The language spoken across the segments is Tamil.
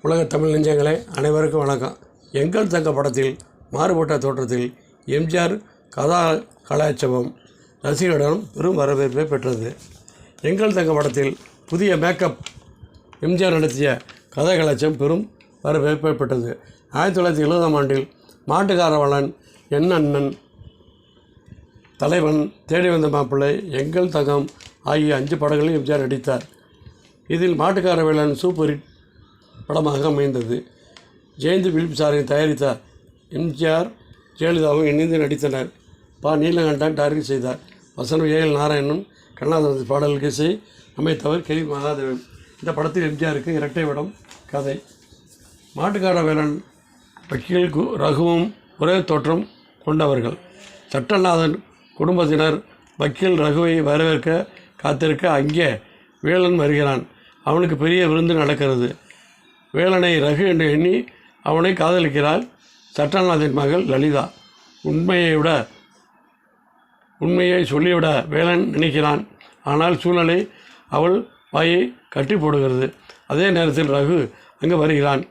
உலக தமிழ் நெஞ்சங்களே அனைவருக்கும் வணக்கம். எங்கள் தங்க படத்தில் மாறுபட்ட தோற்றத்தில் எம்ஜிஆர் கதா கலாச்சாரம் ரசிகர்களிடம் பெரும் வரவேற்பை பெற்றது. எங்கள் தங்க படத்தில் புதிய மேக்கப் எம்ஜிஆர் நடத்திய கதை கலாச்சாரம் பெரும் வரவேற்பை பெற்றது. 1970ஆம் ஆண்டில் மாட்டுக்காரவளன், என் அண்ணன், தலைவன், தேடி வந்த மாப்பிள்ளை, எங்கள் தங்கம் ஆகிய 5 படங்களில் எம்ஜிஆர் நடித்தார். இதில் மாட்டுக்காரவேலன் சூப்பர் ஹிட் படமாக அமைந்தது. ஜெயந்தி பிலிம் சாரை தயாரித்த எம்ஜிஆர் ஜெயலலிதாவும் இணைந்து நடித்தனர். நீலகண்டன் டைரக்ட் செய்தார். வசனம் ஏஎல் நாராயணன், கண்ணதாசன் பாடலுக்கு இசை அமைத்தவர் கே. மகாதேவன். இந்த படத்தில் எம்ஜிஆருக்கு இரட்டை வேடம். கதை: மாட்டுக்காரவேலன் வக்கீல் ரகுவும் ஒரே தோற்றம் கொண்டவர்கள். சட்டநாதன் குடும்பத்தினர் வக்கீல் ரகுவை வரவேற்க காத்திருக்க அங்கே வேலன் வருகிறான். அவனுக்கு பெரிய விருந்து நடக்கிறது. வேலனை ரகு என்று எண்ணி அவனை காதலிக்கிறாள் சட்டநாதன் மகள் லலிதா. உண்மையை சொல்லிவிட வேலன் நினைக்கிறான். ஆனால் சூழ்நிலை அவள் வாயை கட்டி போடுகிறது. அதே நேரத்தில் ரகு அங்கே வருகிறான்.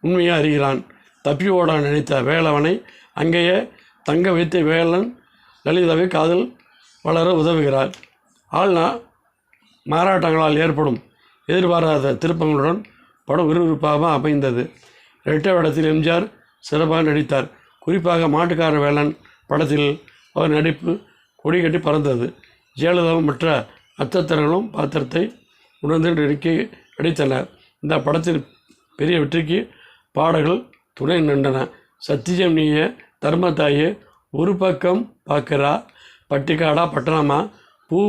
உண்மையை அறிகிறான். தப்பி ஓட நினைத்த வேலவனை அங்கேயே தங்க வைத்த வேலன் லலிதாவை காதல் வளர உதவுகிறார். மாறாட்டங்களால் ஏற்படும் எதிர்பாராத திருப்பங்களுடன் படம் விறுவிறுப்பாக அமைந்தது. இரட்டை வேடத்தில் எம்ஜிஆர் சிறப்பாக நடித்தார். குறிப்பாக மாட்டுக்கார வேலன் படத்தில் அவர் நடிப்பு கொடி கட்டி பறந்தது. ஜெயலலிதாவும் மற்ற நட்சத்திரங்களும் பாத்திரத்தை உணர்ந்து நடித்தனர். இந்த படத்தில் பெரிய வெற்றிக்கு பாடல்கள் துணை நின்றன. சத்தியம் நீயே, தர்மத்தாயே, ஒரு பக்கம் பார்க்கிறா, பட்டிக்காடா பட்டணமா, பூ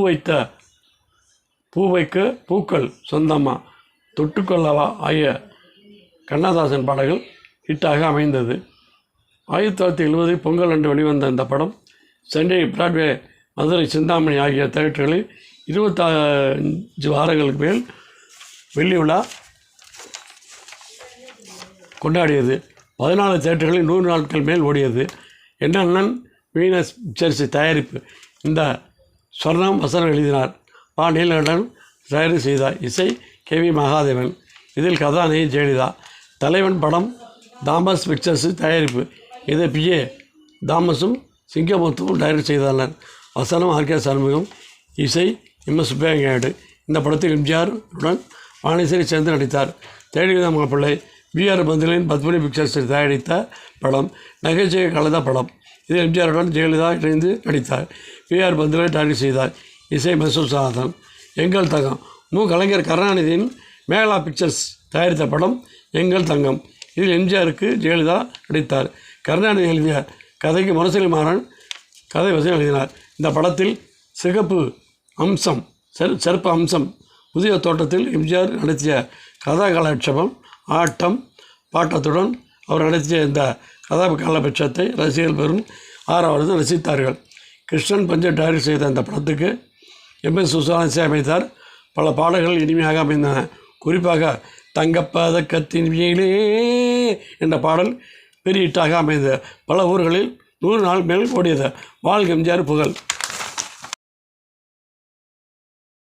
வைக்க பூக்கள் சொந்தமா, தொட்டுக்கொள்ளவா ஆகிய கண்ணதாசன் பாடல்கள் ஹிட்டாக அமைந்தது. 1970 பொங்கல் அன்று வெளிவந்த இந்த படம் சென்னை, பிராட்வே, மதுரை, சிந்தாமணி ஆகிய தியேட்டர்களில் 25 வாரங்களுக்கு மேல் வெள்ளி விழா கொண்டாடியது. 14 தியேட்டர்களில் 100 நாட்கள் மேல் ஓடியது. என் அண்ணன் வீனஸ் பிக்சர்ஸ் தயாரிப்பு. இந்த ஸ்வர்ணம் வசனம் எழுதினார். நீலகண்டன் தயாரிப்பு செய்தார். இசை கே. மகாதேவன். இதில் கதாநாயகி ஜெயலலிதா. தலைவன் படம் தாமஸ் பிக்சர்ஸ் தயாரிப்பு. இதை பி.ஏ. தாமஸும் சிங்கமுத்துவும் டைரக்ட் செய்தனர். வசனம் ஆர்.கே. சண்முகம். இசை எம்.எஸ். சுப்பையா. இந்த படத்தில் எம்ஜிஆர் உடன் வாணிசேரி சேர்ந்து நடித்தார். தேடி வந்த மாப்பிள்ளை பி.ஆர். பந்துலின் பத்மினி பிக்சர்ஸ் தயாரித்த படம். நகைச்சுவை கலந்த படம். இதில் எம்ஜிஆருடன் ஜெயலலிதா இணைந்து நடித்தார். பி.ஆர். பந்துலை டைரக்ட் செய்தார். இசை மெசுசாதன். எங்கள் தங்கம் கலைஞர் கருணாநிதியின் மேகலா பிக்சர்ஸ் தயாரித்த படம் எங்கள் தங்கம். இதில் எம்ஜிஆருக்கு ஜெயலலிதா நடித்தார். கருணாநிதி எழுதிய கதைக்கு முரசொலி மாறன் கதை வசனம் எழுதினார். இந்த படத்தில் சிறப்பு அம்சம் புதிய தோட்டத்தில் எம்ஜிஆர் நடத்திய கதா கலாட்சேபம் ஆட்டம் பாட்டத்துடன் அவர் நடத்திய இந்த கதா கலாபட்சத்தை ரசிகர்கள் பெரும் ஆரவாரத்தை ரசித்தார்கள். கிருஷ்ணன் பஞ்ச டைரக்ட் செய்த இந்த படத்துக்கு எம்.எஸ். சுசாந்த் இசையமைத்தார். பல பாடல்கள் இனிமையாக அமைந்தன. குறிப்பாக தங்கப்பதக்கத்தின் மேலே என்ற பாடல் பெரிய ஹிட்டாக அமைந்தது. பல ஊர்களில் 100 நாள் மேல் ஓடியது. வாழ்க எம்ஜிஆர் புகழ்.